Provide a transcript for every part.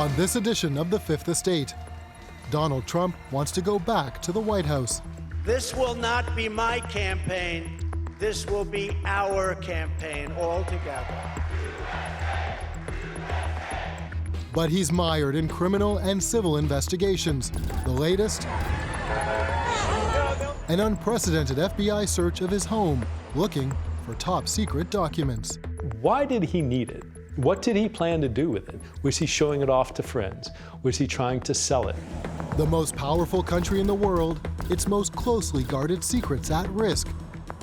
On this edition of The Fifth Estate, Donald Trump wants to go back to the White House. This will not be my campaign. This will be our campaign all together. But he's mired in criminal and civil investigations. The latest, an unprecedented FBI search of his home, looking for top secret documents. Why did he need it? What did he plan to do with it? Was he showing it off to friends? Was he trying to sell it? The most powerful country in the world, its most closely guarded secrets at risk.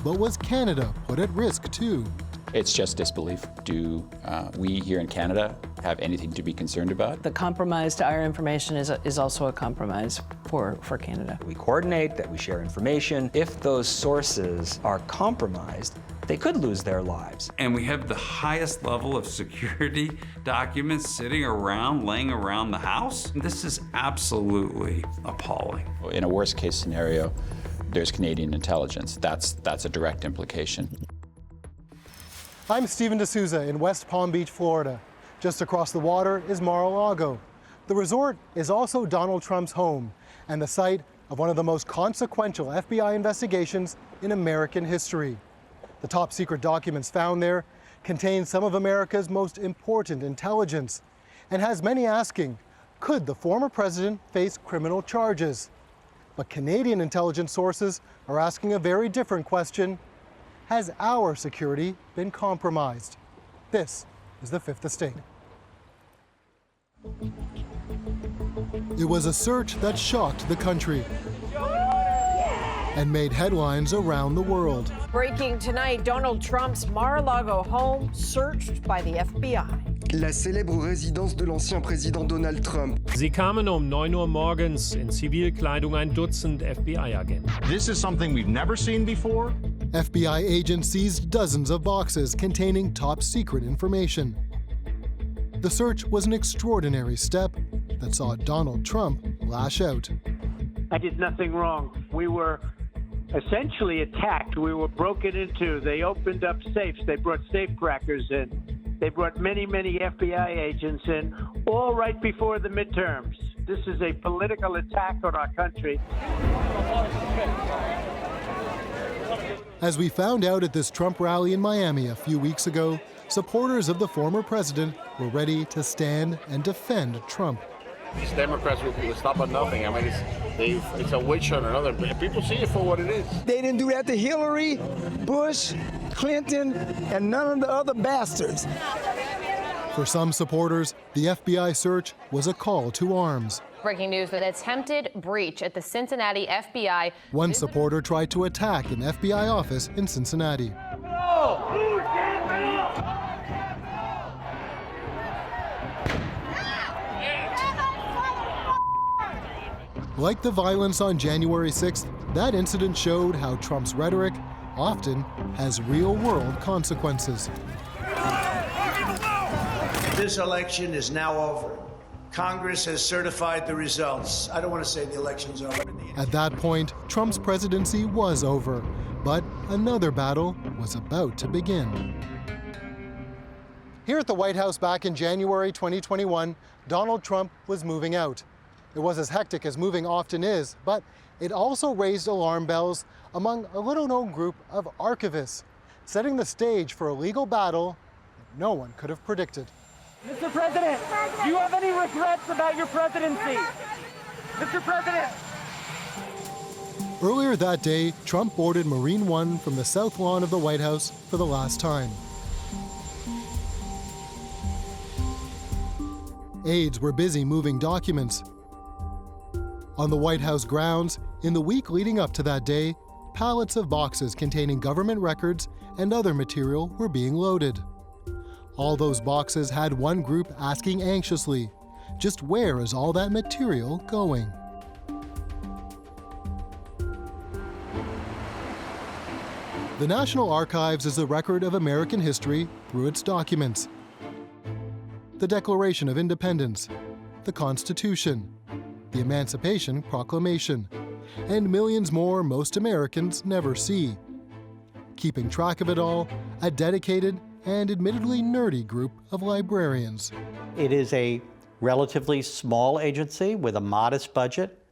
But was Canada put at risk too? It's just disbelief. Do we here in Canada have anything to be concerned about? The compromise to our information is also a compromise for Canada. We coordinate, that we share information. If those sources are compromised, they could lose their lives. And we have the highest level of security documents sitting around, laying around the house. This is absolutely appalling. In a worst case scenario, there's Canadian intelligence. That's a direct implication. I'm Stephen D'Souza in West Palm Beach, Florida. Just across the water is Mar-a-Lago. The resort is also Donald Trump's home and the site of one of the most consequential FBI investigations in American history. The top secret documents found there contain some of America's most important intelligence and has many asking, could the former president face criminal charges? But Canadian intelligence sources are asking a very different question. Has our security been compromised? This is The Fifth Estate. It was a search that shocked the country and made headlines around the world. Breaking tonight, Donald Trump's Mar-a-Lago home searched by the FBI. La célèbre résidence de l'ancien président Donald Trump. Sie kamen 9 Uhr morgens in Zivilkleidung ein Dutzend FBI-Agenten. This is something we've never seen before. FBI agents seized dozens of boxes containing top secret information. The search was an extraordinary step that saw Donald Trump lash out. I did nothing wrong. We were essentially attacked. We were broken into. They opened up safes. They brought safecrackers in. They brought many, many FBI agents in, all right before the midterms. This is a political attack on our country. As we found out at this Trump rally in Miami a few weeks ago, supporters of the former president were ready to stand and defend Trump. These Democrats will stop at nothing. I mean, it's a witch hunt or another. People see it for what it is. They didn't do that to Hillary, Bush, Clinton, and none of the other bastards. For some supporters, the FBI search was a call to arms. Breaking news: an attempted breach at the Cincinnati FBI. One supporter tried to attack an FBI office in Cincinnati. Like the violence on January 6th, that incident showed how Trump's rhetoric often has real-world consequences. This election is now over. Congress has certified the results. I don't want to say the election's over. At that point, Trump's presidency was over, but another battle was about to begin. Here at the White House back in January 2021, Donald Trump was moving out. It was as hectic as moving often is, but it also raised alarm bells among a little-known group of archivists, setting the stage for a legal battle that no one could have predicted. Mr. President, do you have any regrets about your presidency? Mr. President! Earlier that day, Trump boarded Marine One from the south lawn of the White House for the last time. Aides were busy moving documents. On the White House grounds, in the week leading up to that day, pallets of boxes containing government records and other material were being loaded. All those boxes had one group asking anxiously, just where is all that material going? The National Archives is a record of American history through its documents. The Declaration of Independence, the Constitution, the Emancipation Proclamation, and millions more most Americans never see. Keeping track of it all, a dedicated and admittedly nerdy group of librarians. It is a relatively small agency with a modest budget,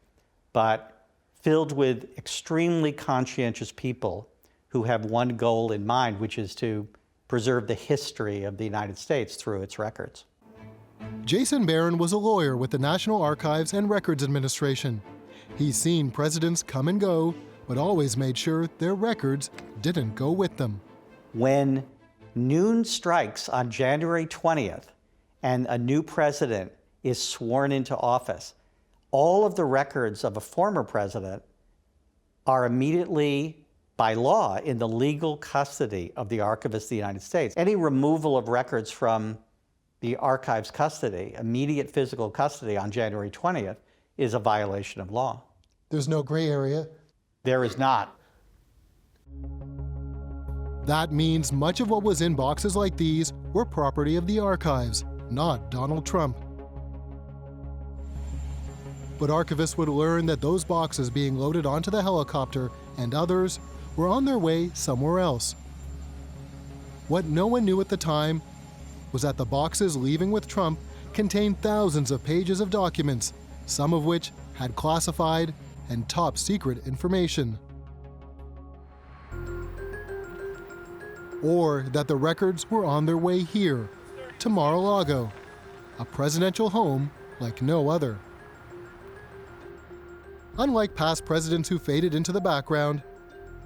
but filled with extremely conscientious people who have one goal in mind, which is to preserve the history of the United States through its records. Jason Barron was a lawyer with the National Archives and Records Administration. He's seen presidents come and go, but always made sure their records didn't go with them. When noon strikes on January 20th and a new president is sworn into office, all of the records of a former president are immediately, by law, in the legal custody of the Archivist of the United States. Any removal of records from the archive's custody, immediate physical custody on January 20th, is a violation of law. There's no gray area? There is not. That means much of what was in boxes like these were property of the archives, not Donald Trump. But archivists would learn that those boxes being loaded onto the helicopter and others were on their way somewhere else. What no one knew at the time was that the boxes leaving with Trump contained thousands of pages of documents, some of which had classified and top secret information. Or that the records were on their way here, to Mar-a-Lago, a presidential home like no other. Unlike past presidents who faded into the background,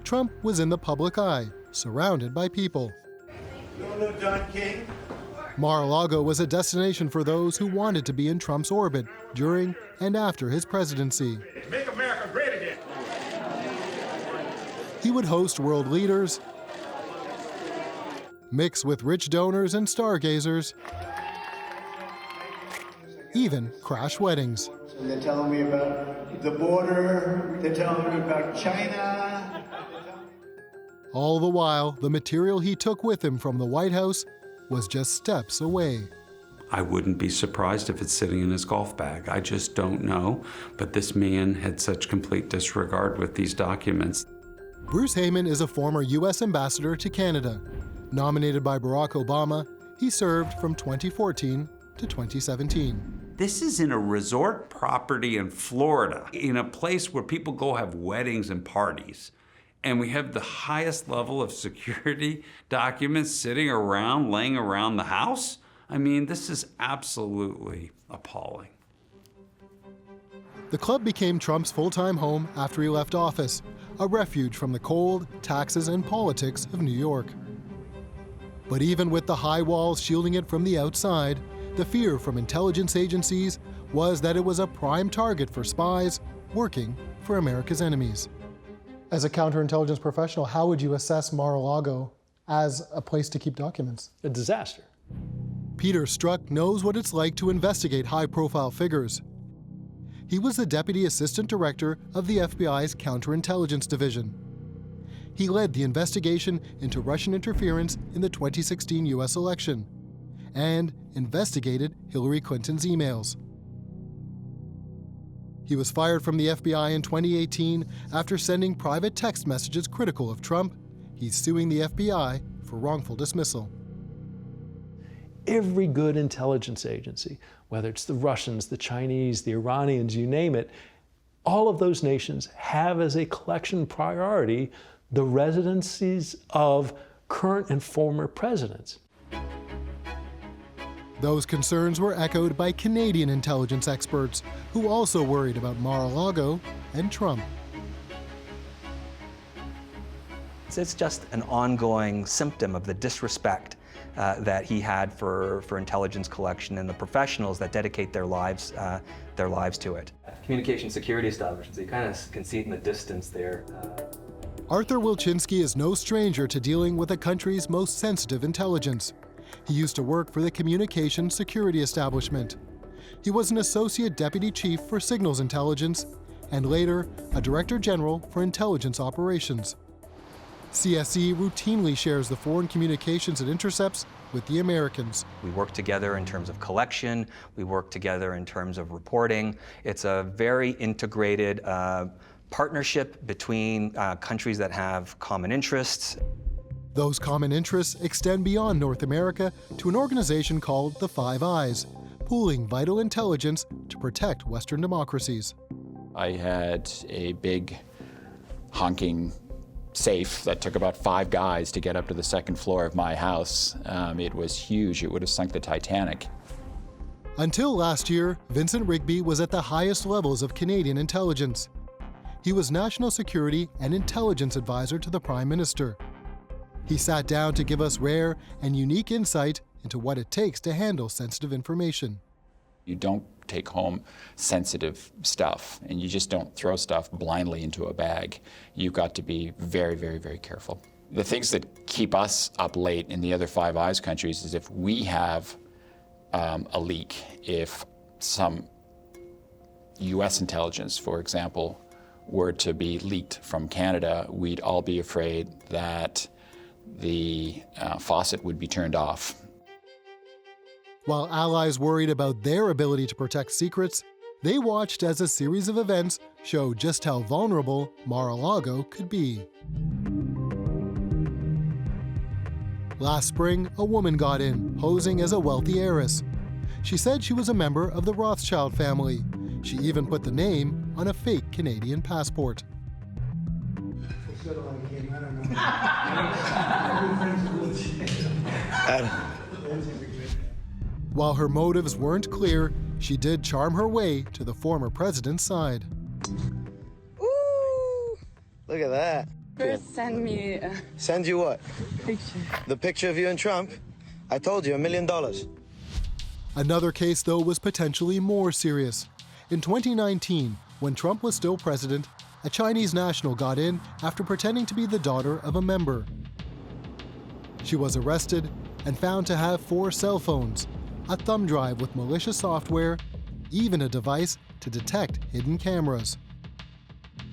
Trump was in the public eye, surrounded by people. John King. Mar-a-Lago was a destination for those who wanted to be in Trump's orbit during and after his presidency. Make America great again. He would host world leaders, mix with rich donors and stargazers, even crash weddings. They're telling me about the border, they're telling me about China. All the while, the material he took with him from the White House was just steps away. I wouldn't be surprised if it's sitting in his golf bag. I just don't know. But this man had such complete disregard with these documents. Bruce Heyman is a former U.S. ambassador to Canada. Nominated by Barack Obama, he served from 2014 to 2017. This is in a resort property in Florida, in a place where people go have weddings and parties. And we have the highest level of security documents sitting around, laying around the house. I mean, this is absolutely appalling. The club became Trump's full-time home after he left office, a refuge from the cold, taxes, and politics of New York. But even with the high walls shielding it from the outside, the fear from intelligence agencies was that it was a prime target for spies working for America's enemies. As a counterintelligence professional, how would you assess Mar-a-Lago as a place to keep documents? A disaster. Peter Strzok knows what it's like to investigate high-profile figures. He was the Deputy Assistant Director of the FBI's Counterintelligence Division. He led the investigation into Russian interference in the 2016 US election and investigated Hillary Clinton's emails. He was fired from the FBI in 2018 after sending private text messages critical of Trump. He's suing the FBI for wrongful dismissal. Every good intelligence agency, whether it's the Russians, the Chinese, the Iranians, you name it, all of those nations have as a collection priority the residencies of current and former presidents. Those concerns were echoed by Canadian intelligence experts who also worried about Mar-a-Lago and Trump. It's just an ongoing symptom of the disrespect that he had for intelligence collection and the professionals that dedicate their lives to it. Communication security establishments, you kind of can see it in the distance there. Arthur Wilczynski is no stranger to dealing with the country's most sensitive intelligence. He used to work for the Communications Security Establishment. He was an Associate Deputy Chief for Signals Intelligence and later a Director General for Intelligence Operations. CSE routinely shares the foreign communications it intercepts with the Americans. We work together in terms of collection, we work together in terms of reporting. It's a very integrated partnership between countries that have common interests. Those common interests extend beyond North America to an organization called the Five Eyes, pooling vital intelligence to protect Western democracies. I had a big honking safe that took about 5 guys to get up to the 2nd floor of my house. It was huge. It would have sunk the Titanic. Until last year, Vincent Rigby was at the highest levels of Canadian intelligence. He was National Security and Intelligence Advisor to the Prime Minister. He sat down to give us rare and unique insight into what it takes to handle sensitive information. You don't take home sensitive stuff, and you just don't throw stuff blindly into a bag. You've got to be very, very, very careful. The things that keep us up late in the other Five Eyes countries is if we have a leak, if some US intelligence, for example, were to be leaked from Canada, we'd all be afraid that the faucet would be turned off. While allies worried about their ability to protect secrets, they watched as a series of events showed just how vulnerable Mar-a-Lago could be. Last spring, a woman got in, posing as a wealthy heiress. She said she was a member of the Rothschild family. She even put the name on a fake Canadian passport. While her motives weren't clear, she did charm her way to the former president's side. Ooh, look at that. First send me a Send you what? picture. The picture of you and Trump? I told you, $1 million. Another case, though, was potentially more serious. In 2019, when Trump was still president, a Chinese national got in after pretending to be the daughter of a member. She was arrested and found to have 4 cell phones, a thumb drive with malicious software, even a device to detect hidden cameras.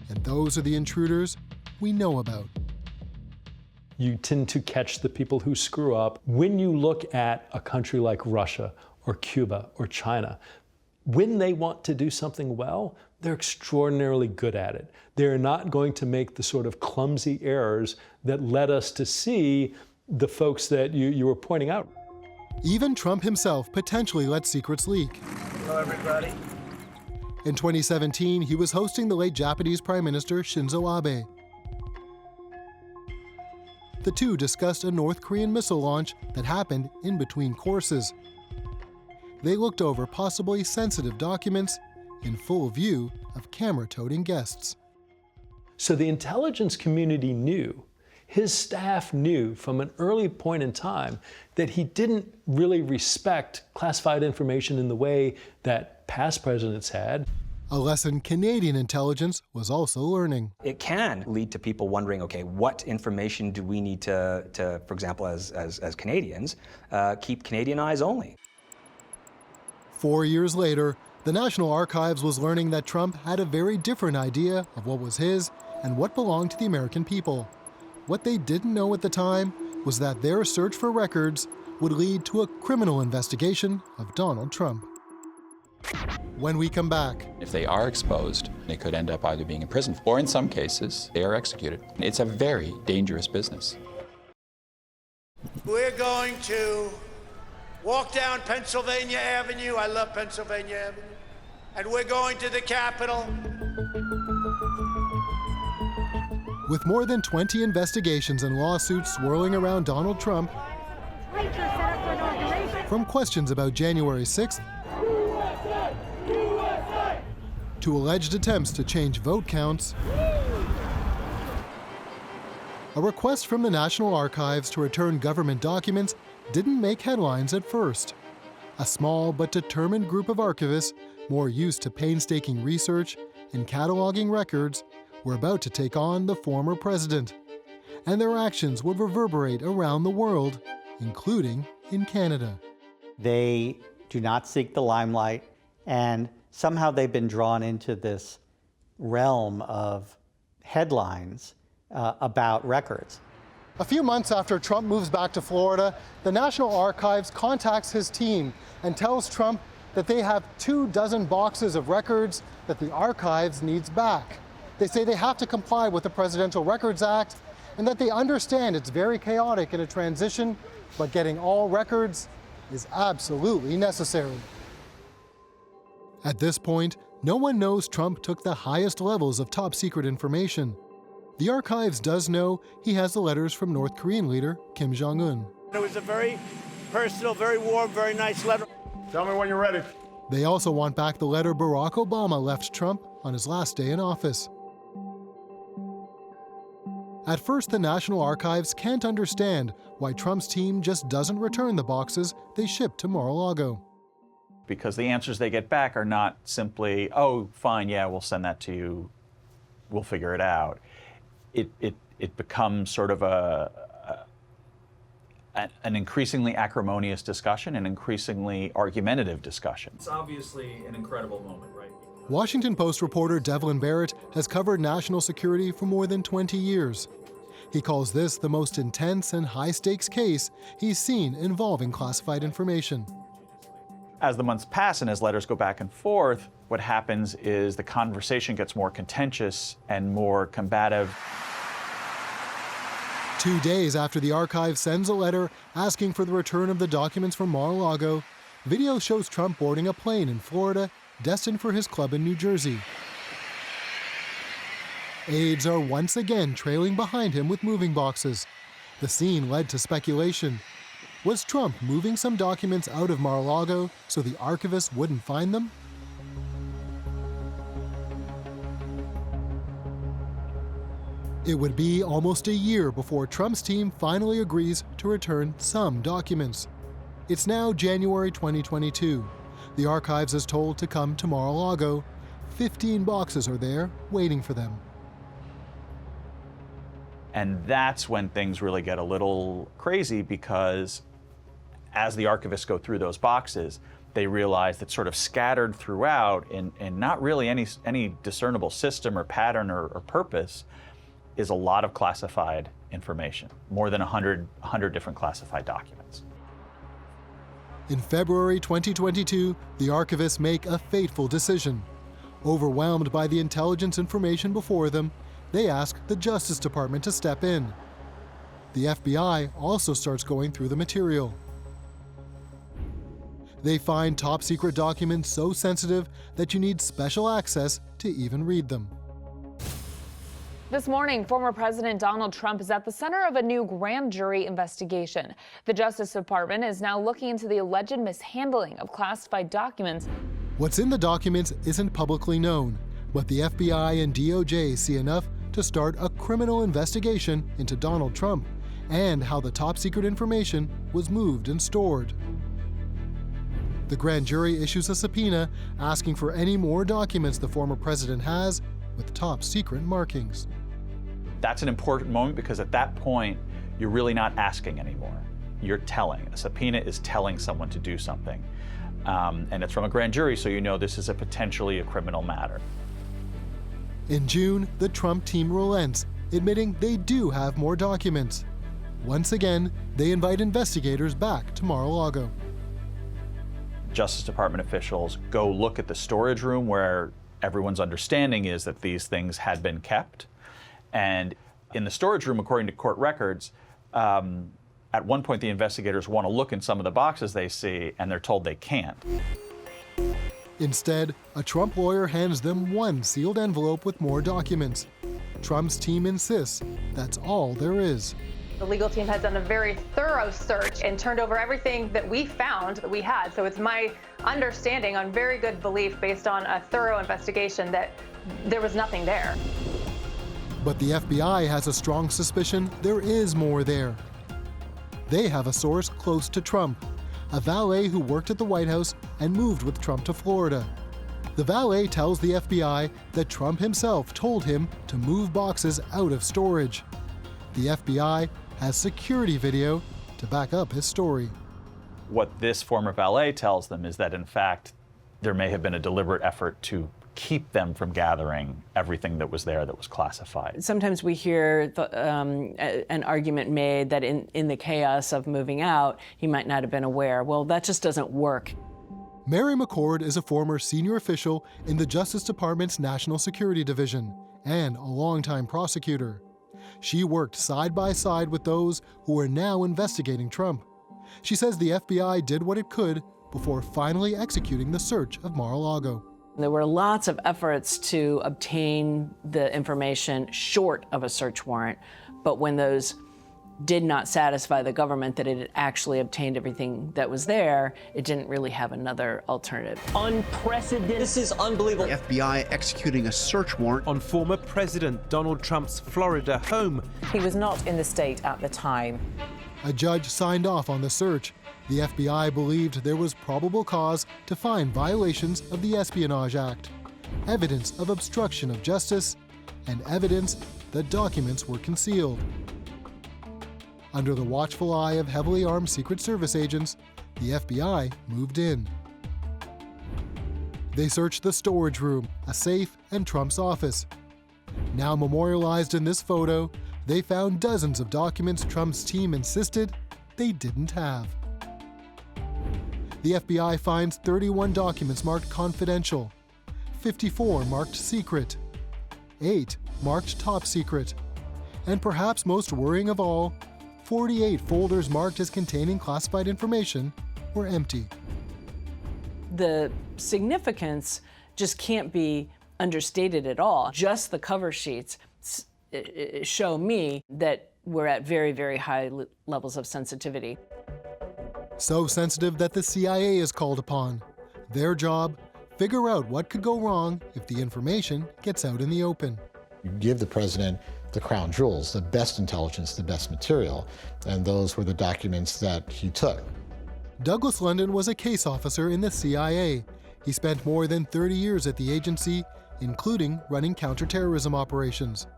And those are the intruders we know about. You tend to catch the people who screw up. When you look at a country like Russia or Cuba or China, when they want to do something well, they're extraordinarily good at it. They're not going to make the sort of clumsy errors that led us to see the folks that you were pointing out. Even Trump himself potentially let secrets leak. Hello, everybody. In 2017, he was hosting the late Japanese Prime Minister Shinzo Abe. The two discussed a North Korean missile launch that happened in between courses. They looked over possibly sensitive documents in full view of camera-toting guests. So the intelligence community knew, his staff knew from an early point in time that he didn't really respect classified information in the way that past presidents had. A lesson Canadian intelligence was also learning. It can lead to people wondering, okay, what information do we need to for example, as Canadians, keep Canadian eyes only? 4 years later, the National Archives was learning that Trump had a very different idea of what was his and what belonged to the American people. What they didn't know at the time was that their search for records would lead to a criminal investigation of Donald Trump. When we come back. If they are exposed, they could end up either being imprisoned or in some cases, they are executed. It's a very dangerous business. We're going to walk down Pennsylvania Avenue. I love Pennsylvania Avenue. And we're going to the Capitol. With more than 20 investigations and lawsuits swirling around Donald Trump, from questions about January 6th to alleged attempts to change vote counts, a request from the National Archives to return government documents didn't make headlines at first. A small but determined group of archivists, more used to painstaking research and cataloging records, were about to take on the former president. And their actions would reverberate around the world, including in Canada. They do not seek the limelight, and somehow they've been drawn into this realm of headlines about records. A few months after Trump moves back to Florida, the National Archives contacts his team and tells Trump that they have 24 boxes of records that the archives needs back. They say they have to comply with the Presidential Records Act and that they understand it's very chaotic in a transition, but getting all records is absolutely necessary. At this point, no one knows Trump took the highest levels of top-secret information. The archives does know he has the letters from North Korean leader Kim Jong-un. It was a very personal, very warm, very nice letter. Tell me when you're ready. They also want back the letter Barack Obama left Trump on his last day in office. At first, the National Archives can't understand why Trump's team just doesn't return the boxes they shipped to Mar-a-Lago. Because the answers they get back are not simply, oh, fine, yeah, we'll send that to you, we'll figure it out. It becomes sort of an increasingly acrimonious discussion, an increasingly argumentative discussion. It's obviously an incredible moment, right? Washington Post reporter Devlin Barrett has covered national security for more than 20 years. He calls this the most intense and high-stakes case he's seen involving classified information. As the months pass and as letters go back and forth, what happens is the conversation gets more contentious and more combative. 2 days after the archive sends a letter asking for the return of the documents from Mar-a-Lago, video shows Trump boarding a plane in Florida destined for his club in New Jersey. Aides are once again trailing behind him with moving boxes. The scene led to speculation. Was Trump moving some documents out of Mar-a-Lago so the archivists wouldn't find them? It would be almost a year before Trump's team finally agrees to return some documents. It's now January 2022. The archives is told to come to Mar-a-Lago. 15 boxes are there waiting for them. And that's when things really get a little crazy, because as the archivists go through those boxes, they realize that sort of scattered throughout and not really any discernible system or pattern or purpose is a lot of classified information, more than 100 different classified documents. In February 2022, the archivists make a fateful decision. Overwhelmed by the intelligence information before them, they ask the Justice Department to step in. The FBI also starts going through the material. They find top-secret documents so sensitive that you need special access to even read them. This morning, former President Donald Trump is at the center of a new grand jury investigation. The Justice Department is now looking into the alleged mishandling of classified documents. What's in the documents isn't publicly known, but the FBI and DOJ see enough to start a criminal investigation into Donald Trump and how the top-secret information was moved and stored. The grand jury issues a subpoena asking for any more documents the former president has with top-secret markings. That's an important moment, because at that point, you're really not asking anymore. You're telling. A subpoena is telling someone to do something. And it's from a grand jury, so you know this is potentially a criminal matter. In June, the Trump team relents, admitting they do have more documents. Once again, they invite investigators back to Mar-a-Lago. Justice Department officials go look at the storage room where everyone's understanding is that these things had been kept. And in the storage room, according to court records, at one point the investigators want to look in some of the boxes they see, and they're told they can't. Instead, a Trump lawyer hands them one sealed envelope with more documents. Trump's team insists that's all there is. The legal team has done a very thorough search and turned over everything that we found that we had. So it's my understanding, on very good belief, based on a thorough investigation, that there was nothing there. But the FBI has a strong suspicion there is more there. They have a source close to Trump, a valet who worked at the White House and moved with Trump to Florida. The valet tells the FBI that Trump himself told him to move boxes out of storage. The FBI has security video to back up his story. What this former valet tells them is that, in fact, there may have been a deliberate effort to keep them from gathering everything that was there that was classified. Sometimes we hear an argument made that in the chaos of moving out, he might not have been aware. Well, that just doesn't work. Mary McCord is a former senior official in the Justice Department's National Security Division and a longtime prosecutor. She worked side by side with those who are now investigating Trump. She says the FBI did what it could before finally executing the search of Mar-a-Lago. There were lots of efforts to obtain the information short of a search warrant, but when those did not satisfy the government that it had actually obtained everything that was there, it didn't really have another alternative. Unprecedented. This is unbelievable. FBI executing a search warrant on former President Donald Trump's Florida home. He was not in the state at the time. A judge signed off on the search. The FBI believed there was probable cause to find violations of the Espionage Act, evidence of obstruction of justice, and evidence that documents were concealed. Under the watchful eye of heavily armed Secret Service agents, the FBI moved in. They searched the storage room, a safe, and Trump's office. Now memorialized in this photo, they found dozens of documents Trump's team insisted they didn't have. The FBI finds 31 documents marked confidential, 54 marked secret, 8 marked top secret, and perhaps most worrying of all, 48 folders marked as containing classified information were empty. The significance just can't be understated at all. Just the cover sheets show me that we're at very, very high levels of sensitivity. So sensitive that the CIA is called upon. Their job, figure out what could go wrong if the information gets out in the open. You give the president the crown jewels, the best intelligence, the best material, and those were the documents that he took. Douglas London was a case officer in the CIA. He spent more than 30 years at the agency, including running counterterrorism operations.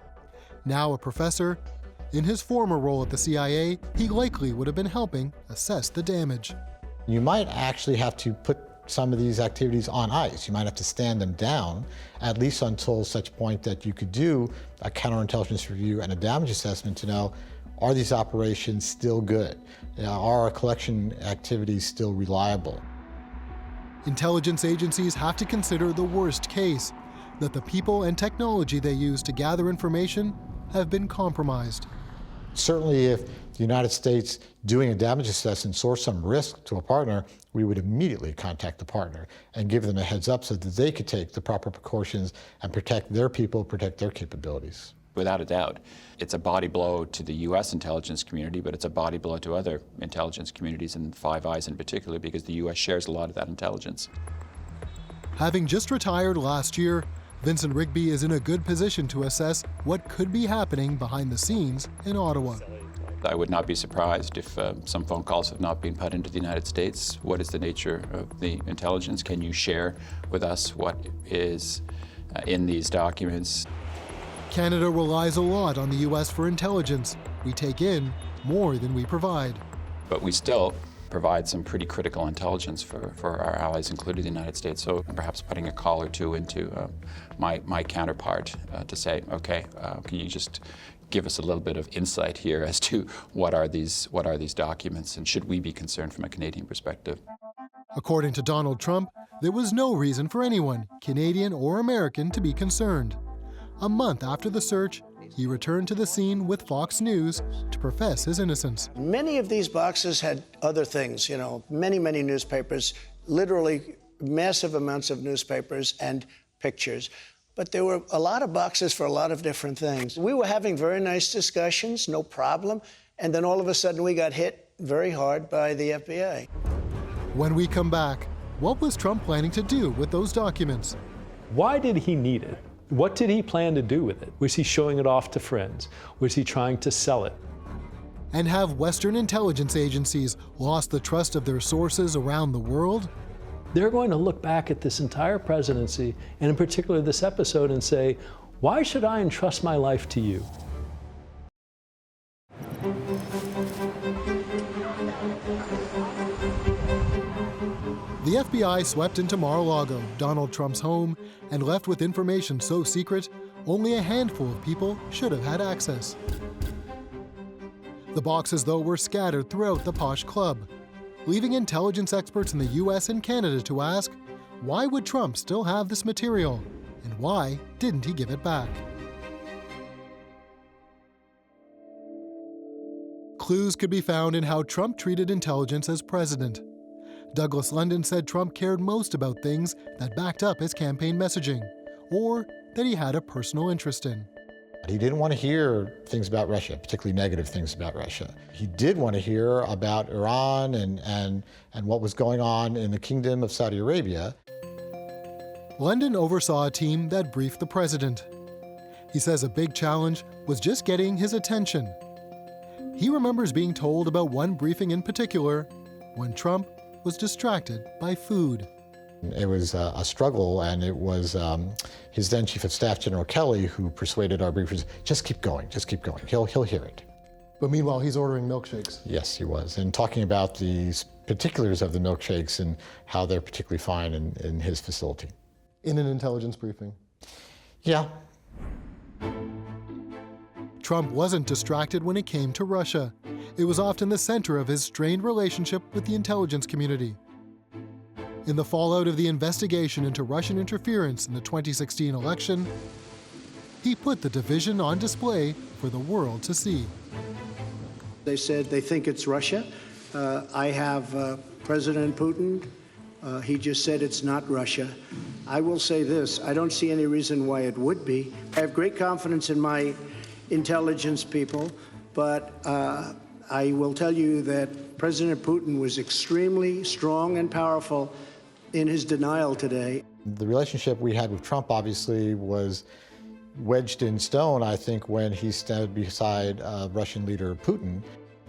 Now a professor, in his former role at the CIA, he likely would have been helping assess the damage. You might actually have to put some of these activities on ice. You might have to stand them down, at least until such point that you could do a counterintelligence review and a damage assessment to know, are these operations still good? Are our collection activities still reliable? Intelligence agencies have to consider the worst case, that the people and technology they use to gather information have been compromised. Certainly if the United States doing a damage assessment saw some risk to a partner, we would immediately contact the partner and give them a heads up so that they could take the proper precautions and protect their people, protect their capabilities. Without a doubt, it's a body blow to the U.S. intelligence community, but it's a body blow to other intelligence communities, and Five Eyes in particular, because the U.S. shares a lot of that intelligence. Having just retired last year, Vincent Rigby is in a good position to assess what could be happening behind the scenes in Ottawa. I would not be surprised if some phone calls have not been put into the United States. What is the nature of the intelligence? Can you share with us what is in these documents? Canada relies a lot on the U.S. for intelligence. We take in more than we provide. But we still provide some pretty critical intelligence for our allies, including the United States. So perhaps putting a call or two into my counterpart to say, okay, can you just give us a little bit of insight here as to what are these documents, and should we be concerned from a Canadian perspective? According to Donald Trump, there was no reason for anyone, Canadian or American, to be concerned. A month after the search, he returned to the scene with Fox News to profess his innocence. Many of these boxes had other things, you know, many newspapers, literally massive amounts of newspapers and pictures. But there were a lot of boxes for a lot of different things. We were having very nice discussions, no problem, and then all of a sudden we got hit very hard by the FBI. When we come back, what was Trump planning to do with those documents? Why did he need it? What did he plan to do with it? Was he showing it off to friends? Was he trying to sell it? And have Western intelligence agencies lost the trust of their sources around the world? They're going to look back at this entire presidency, and in particular this episode, and say, why should I entrust my life to you? The FBI swept into Mar-a-Lago, Donald Trump's home, and left with information so secret, only a handful of people should have had access. The boxes, though, were scattered throughout the posh club, leaving intelligence experts in the US and Canada to ask, why would Trump still have this material? And why didn't he give it back? Clues could be found in how Trump treated intelligence as president. Douglas London said Trump cared most about things that backed up his campaign messaging, or that he had a personal interest in. He didn't want to hear things about Russia, particularly negative things about Russia. He did want to hear about Iran and what was going on in the Kingdom of Saudi Arabia. London oversaw a team that briefed the president. He says a big challenge was just getting his attention. He remembers being told about one briefing in particular when Trump was distracted by food. It was a struggle, and it was his then Chief of Staff, General Kelly, who persuaded our briefers, just keep going, he'll hear it. But meanwhile, he's ordering milkshakes. Yes, he was, and talking about the particulars of the milkshakes and how they're particularly fine in his facility. In an intelligence briefing. Yeah. Trump wasn't distracted when it came to Russia. It was often the center of his strained relationship with the intelligence community. In the fallout of the investigation into Russian interference in the 2016 election, he put the division on display for the world to see. They said they think it's Russia. I have President Putin. He just said it's not Russia. I will say this, I don't see any reason why it would be. I have great confidence in my intelligence people, but I will tell you that President Putin was extremely strong and powerful in his denial today. The relationship we had with Trump obviously was wedged in stone, I think, when he stood beside Russian leader Putin.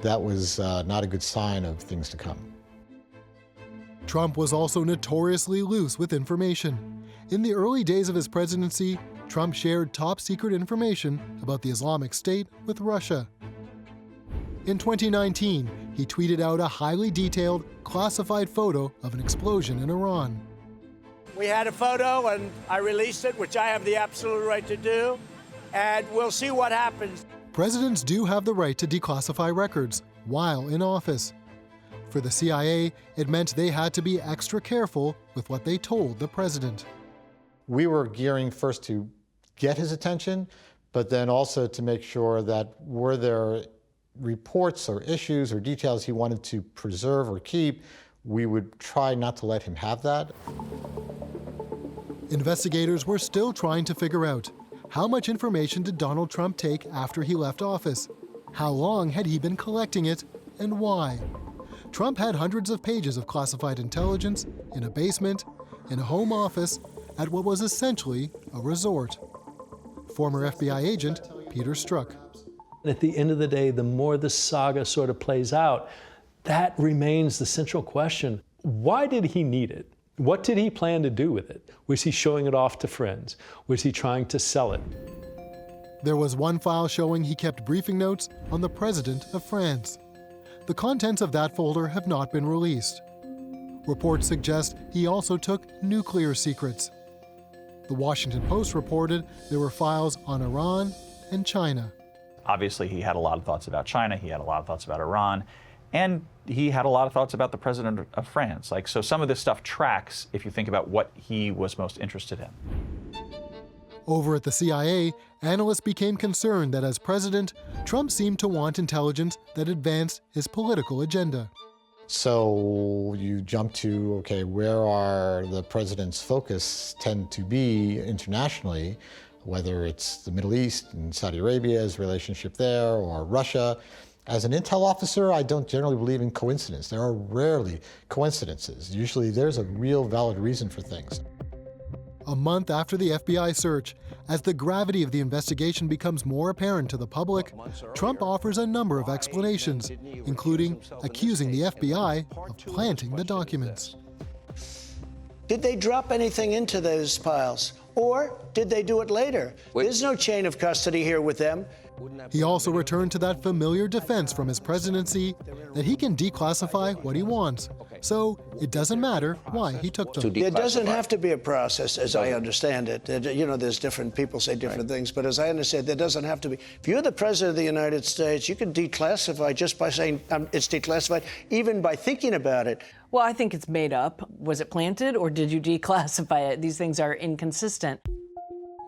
That was not a good sign of things to come. Trump was also notoriously loose with information. In the early days of his presidency, Trump shared top-secret information about the Islamic State with Russia. In 2019, he tweeted out a highly detailed, classified photo of an explosion in Iran. We had a photo and I released it, which I have the absolute right to do, and we'll see what happens. Presidents do have the right to declassify records while in office. For the CIA, it meant they had to be extra careful with what they told the president. We were gearing first to get his attention, but then also to make sure that were there reports or issues or details he wanted to preserve or keep, we would try not to let him have that. Investigators were still trying to figure out how much information did Donald Trump take after he left office? How long had he been collecting it, and why? Trump had hundreds of pages of classified intelligence in a basement, in a home office, at what was essentially a resort. Former FBI agent Peter Strzok. At the end of the day, the more the saga sort of plays out, that remains the central question. Why did he need it? What did he plan to do with it? Was he showing it off to friends? Was he trying to sell it? There was one file showing he kept briefing notes on the President of France. The contents of that folder have not been released. Reports suggest he also took nuclear secrets. The Washington Post reported there were files on Iran and China. Obviously, he had a lot of thoughts about China, he had a lot of thoughts about Iran, and he had a lot of thoughts about the president of France. So some of this stuff tracks if you think about what he was most interested in. Over at the CIA, analysts became concerned that as president, Trump seemed to want intelligence that advanced his political agenda. So you jump to, okay, where are the president's focus tend to be internationally, whether it's the Middle East and Saudi Arabia's relationship there, or Russia. As an intel officer, I don't generally believe in coincidence. There are rarely coincidences. Usually there's a real valid reason for things. A month after the FBI search, as the gravity of the investigation becomes more apparent to the public, Trump offers a number of explanations, including accusing the FBI of planting the documents. Did they drop anything into those piles? Or did they do it later? There's no chain of custody here with them. He also returned to that familiar defense from his presidency that he can declassify what he wants. So it doesn't matter why he took them. There doesn't have to be a process, as I understand it. You know, there's different people say different things, but as I understand, there doesn't have to be. If you're the president of the United States, you can declassify just by saying it's declassified, even by thinking about it. Well, I think it's made up. Was it planted or did you declassify it? These things are inconsistent.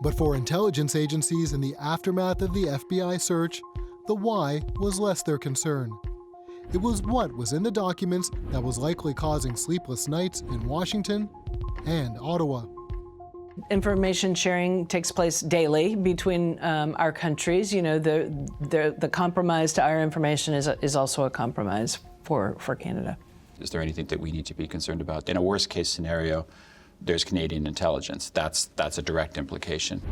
But for intelligence agencies in the aftermath of the FBI search, the why was less their concern. it was what was in the documents that was likely causing sleepless nights in Washington and Ottawa. Information sharing takes place daily between our countries. You know, the compromise to our information is also a compromise for Canada. Is there anything that we need to be concerned about? In a worst case scenario, there's Canadian intelligence. That's a direct implication.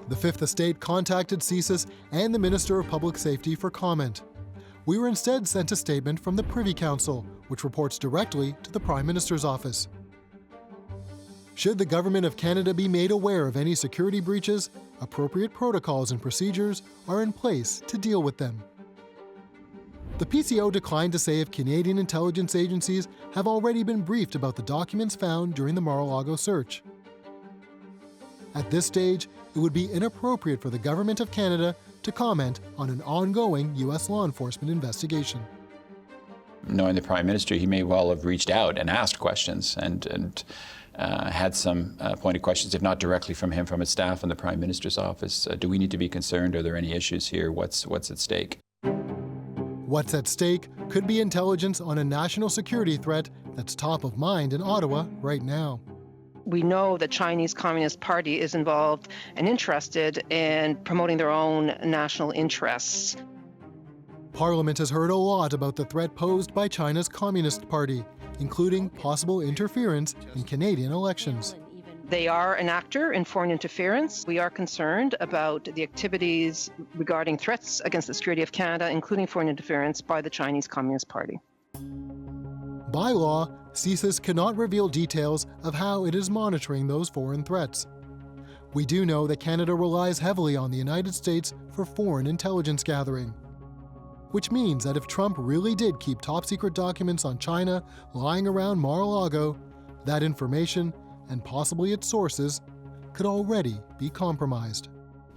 The Fifth Estate contacted CSIS and the Minister of Public Safety for comment. We were instead sent a statement from the Privy Council, which reports directly to the Prime Minister's office. Should the Government of Canada be made aware of any security breaches, appropriate protocols and procedures are in place to deal with them. The PCO declined to say if Canadian intelligence agencies have already been briefed about the documents found during the Mar-a-Lago search. At this stage, it would be inappropriate for the Government of Canada to comment on an ongoing U.S. law enforcement investigation. Knowing the Prime Minister, he may well have reached out and asked questions and had some pointed questions, if not directly from him, from his staff in the Prime Minister's office. Do we need to be concerned? Are there any issues here? What's at stake? What's at stake could be intelligence on a national security threat that's top of mind in Ottawa right now. We know the Chinese Communist Party is involved and interested in promoting their own national interests. Parliament has heard a lot about the threat posed by China's Communist Party, including possible interference in Canadian elections. They are an actor in foreign interference. We are concerned about the activities regarding threats against the security of Canada, including foreign interference by the Chinese Communist Party. By law, CSIS cannot reveal details of how it is monitoring those foreign threats. We do know that Canada relies heavily on the United States for foreign intelligence gathering, which means that if Trump really did keep top-secret documents on China lying around Mar-a-Lago, that information, and possibly its sources, could already be compromised.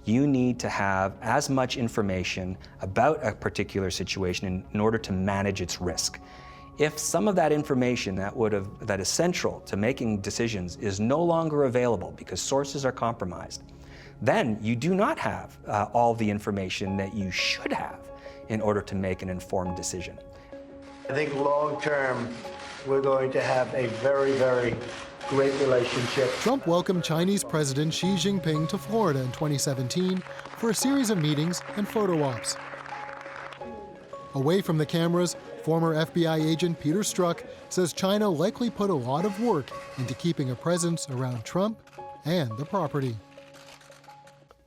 You need to have as much information about a particular situation in order to manage its risk. If some of that information that is central to making decisions is no longer available because sources are compromised, then you do not have all the information that you should have in order to make an informed decision. I think long term, we're going to have a very, very great relationship. Trump welcomed Chinese President Xi Jinping to Florida in 2017 for a series of meetings and photo ops. Away from the cameras, former FBI agent Peter Strzok says China likely put a lot of work into keeping a presence around Trump and the property.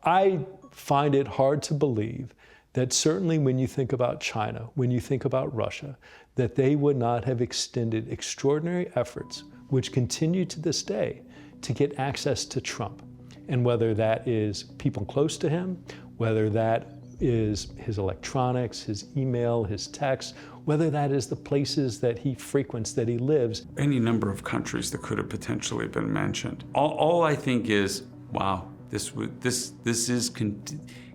I find it hard to believe that certainly when you think about China, when you think about Russia, that they would not have extended extraordinary efforts, which continue to this day, to get access to Trump. And whether that is people close to him, whether that is his electronics, his email, his text, whether that is the places that he frequents, that he lives. Any number of countries that could have potentially been mentioned. All I think is, wow, this is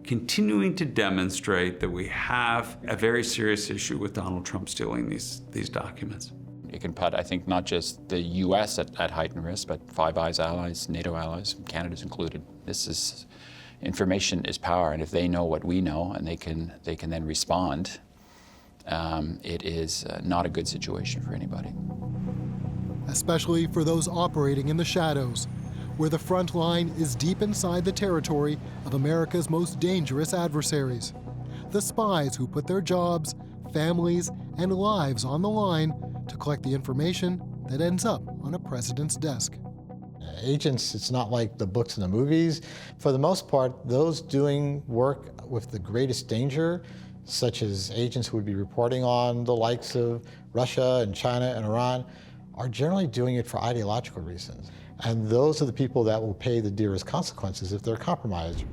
continuing to demonstrate that we have a very serious issue with Donald Trump stealing these documents. It can put, I think, not just the U.S. at heightened risk, but Five Eyes allies, NATO allies, Canada's included. Information is power, and if they know what we know and they can then respond, it is not a good situation for anybody. Especially for those operating in the shadows, where the front line is deep inside the territory of America's most dangerous adversaries. The spies who put their jobs, families, and lives on the line to collect the information that ends up on a president's desk. Agents, it's not like the books and the movies. For the most part, those doing work with the greatest danger, such as agents who would be reporting on the likes of Russia and China and Iran, are generally doing it for ideological reasons. And those are the people that will pay the dearest consequences if they're compromised.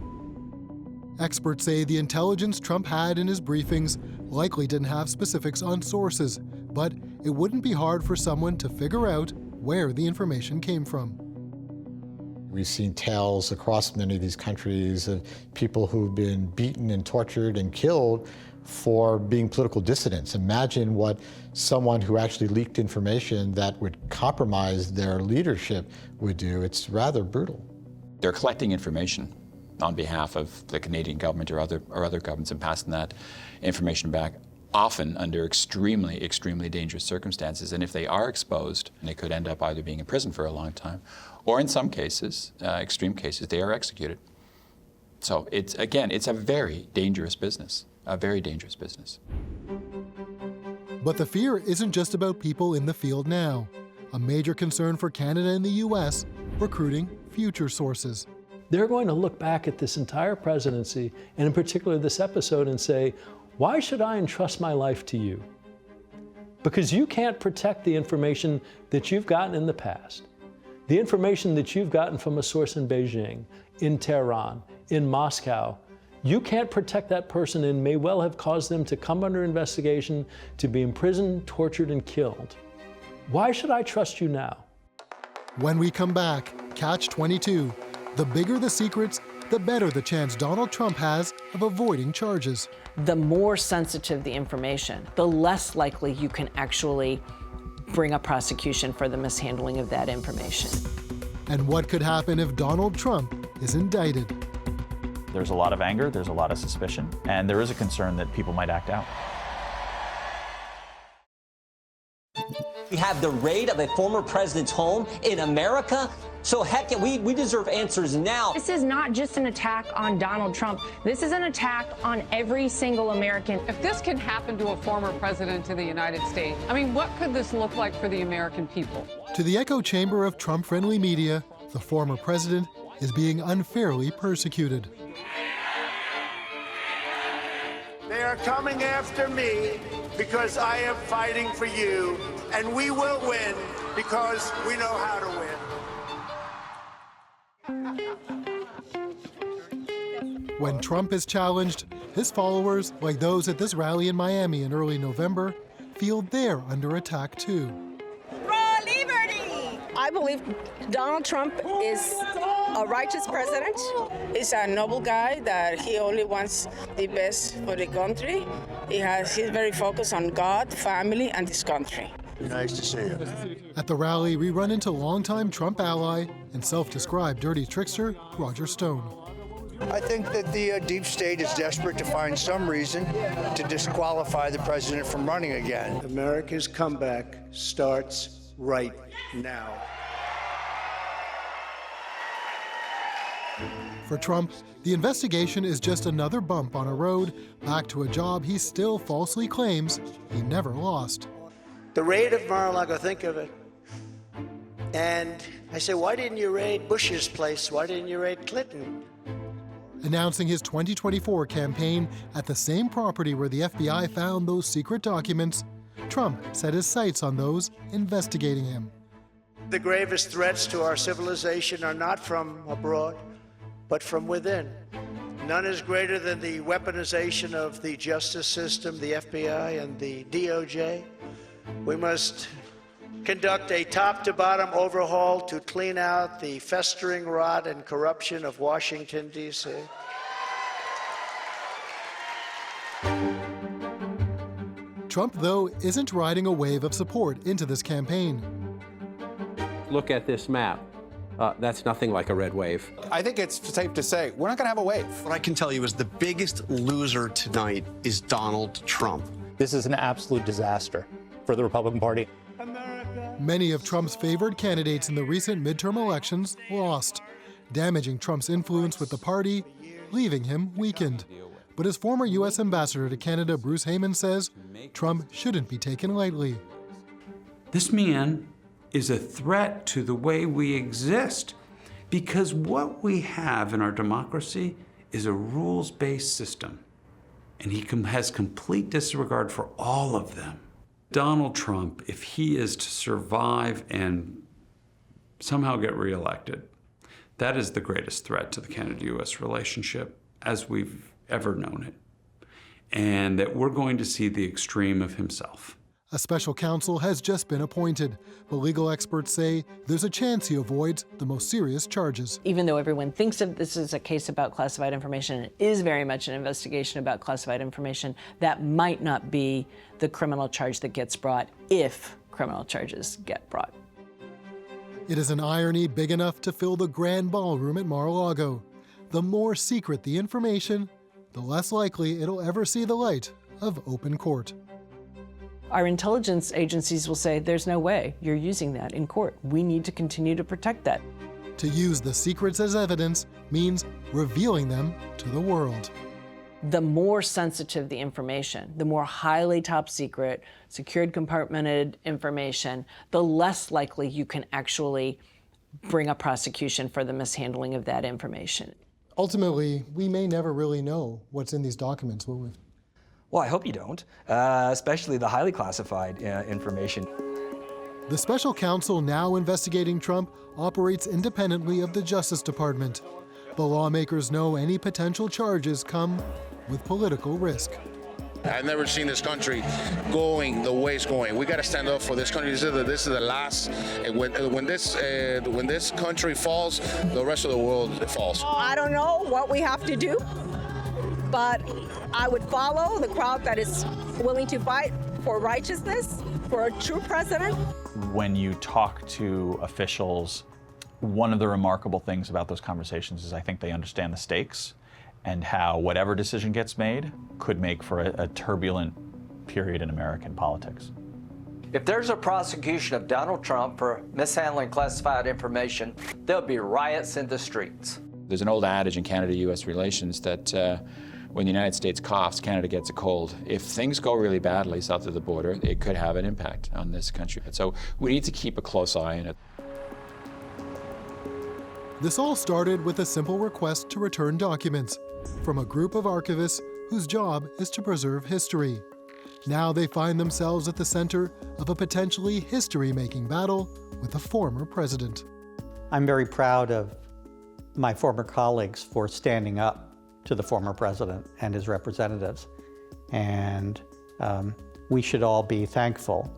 Experts say the intelligence Trump had in his briefings likely didn't have specifics on sources, but it wouldn't be hard for someone to figure out where the information came from. We've seen tales across many of these countries of people who've been beaten and tortured and killed for being political dissidents. Imagine what someone who actually leaked information that would compromise their leadership would do. It's rather brutal. They're collecting information on behalf of the Canadian government or other governments and passing that information back. often under extremely, extremely dangerous circumstances. And if they are exposed, they could end up either being in prison for a long time, or in some cases, extreme cases, they are executed. So it's, again, it's a very dangerous business, a very dangerous business. But the fear isn't just about people in the field now. A major concern for Canada and the US, recruiting future sources. They're going to look back at this entire presidency, and in particular this episode, and say, why should I entrust my life to you? Because you can't protect the information that you've gotten in the past. The information that you've gotten from a source in Beijing, in Tehran, in Moscow, you can't protect that person and may well have caused them to come under investigation, to be imprisoned, tortured, and killed. Why should I trust you now? When we come back, Catch-22. The bigger the secrets, the better the chance Donald Trump has of avoiding charges. The more sensitive the information, the less likely you can actually bring a prosecution for the mishandling of that information. And what could happen if Donald Trump is indicted? There's a lot of anger, there's a lot of suspicion, and there is a concern that people might act out. We have the raid of a former president's home in America. So heck, we deserve answers now. This is not just an attack on Donald Trump. This is an attack on every single American. If this can happen to a former president of the United States, I mean, what could this look like for the American people? To the echo chamber of Trump-friendly media, the former president is being unfairly persecuted. They are coming after me because I am fighting for you, and we will win because we know how to win. When Trump is challenged, his followers, like those at this rally in Miami in early November, feel they're under attack too. I believe Donald Trump is a righteous president. He's a noble guy that he only wants the best for the country. He's very focused on God, family, and this country. Nice to see you. At the rally, we run into longtime Trump ally and self-described dirty trickster, Roger Stone. I think that the deep state is desperate to find some reason to disqualify the president from running again. America's comeback starts right now. For Trump, the investigation is just another bump on a road back to a job he still falsely claims he never lost. The raid of Mar-a-Lago, think of it. And I say, why didn't you raid Bush's place? Why didn't you raid Clinton? Announcing his 2024 campaign at the same property where the FBI found those secret documents, Trump set his sights on those investigating him. The gravest threats to our civilization are not from abroad, but from within. None is greater than the weaponization of the justice system, the FBI, and the DOJ. We must conduct a top-to-bottom overhaul to clean out the festering rot and corruption of Washington, D.C. Trump, though, isn't riding a wave of support into this campaign. Look at this map. That's nothing like a red wave. I think it's safe to say we're not going to have a wave. What I can tell you is the biggest loser tonight is Donald Trump. This is an absolute disaster for the Republican Party. Many of Trump's favored candidates in the recent midterm elections lost, damaging Trump's influence with the party, leaving him weakened. But as former U.S. Ambassador to Canada Bruce Heyman says, Trump shouldn't be taken lightly. This man is a threat to the way we exist, because what we have in our democracy is a rules-based system, and he has complete disregard for all of them. Donald Trump, if he is to survive and somehow get reelected, that is the greatest threat to the Canada-U.S. relationship as we've ever known it, and that we're going to see the extreme of himself. A special counsel has just been appointed, but legal experts say there's a chance he avoids the most serious charges. Even though everyone thinks of this as a case about classified information, it is very much an investigation about classified information. That might not be the criminal charge that gets brought if criminal charges get brought. It is an irony big enough to fill the grand ballroom at Mar-a-Lago. The more secret the information, the less likely it'll ever see the light of open court. our intelligence agencies will say, there's no way you're using that in court. We need to continue to protect that. To use the secrets as evidence means revealing them to the world. The more sensitive the information, the more highly top secret, secured compartmented information, the less likely you can actually bring a prosecution for the mishandling of that information. Ultimately, we may never really know what's in these documents, will we? Well, I hope you don't, especially the highly classified information. The special counsel now investigating Trump operates independently of the Justice Department. The lawmakers know any potential charges come with political risk. I've never seen this country going the way it's going. We got to stand up for this country. This is the last. When this country falls, the rest of the world falls. I don't know what we have to do, but I would follow the crowd that is willing to fight for righteousness, for a true president. When you talk to officials, one of the remarkable things about those conversations is I think they understand the stakes and how whatever decision gets made could make for a turbulent period in American politics. If there's a prosecution of Donald Trump for mishandling classified information, there'll be riots in the streets. There's an old adage in Canada-U.S. relations that when the United States coughs, Canada gets a cold. If things go really badly south of the border, it could have an impact on this country. So we need to keep a close eye on it. This all started with a simple request to return documents from a group of archivists whose job is to preserve history. Now they find themselves at the center of a potentially history-making battle with a former president. I'm very proud of my former colleagues for standing up to the former president and his representatives. And we should all be thankful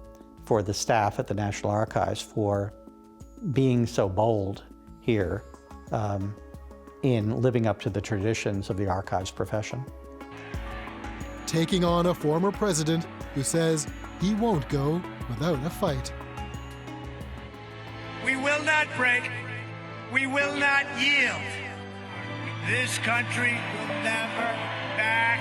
for the staff at the National Archives for being so bold here in living up to the traditions of the archives profession. Taking on a former president who says he won't go without a fight. We will not break. We will not yield. This country will never back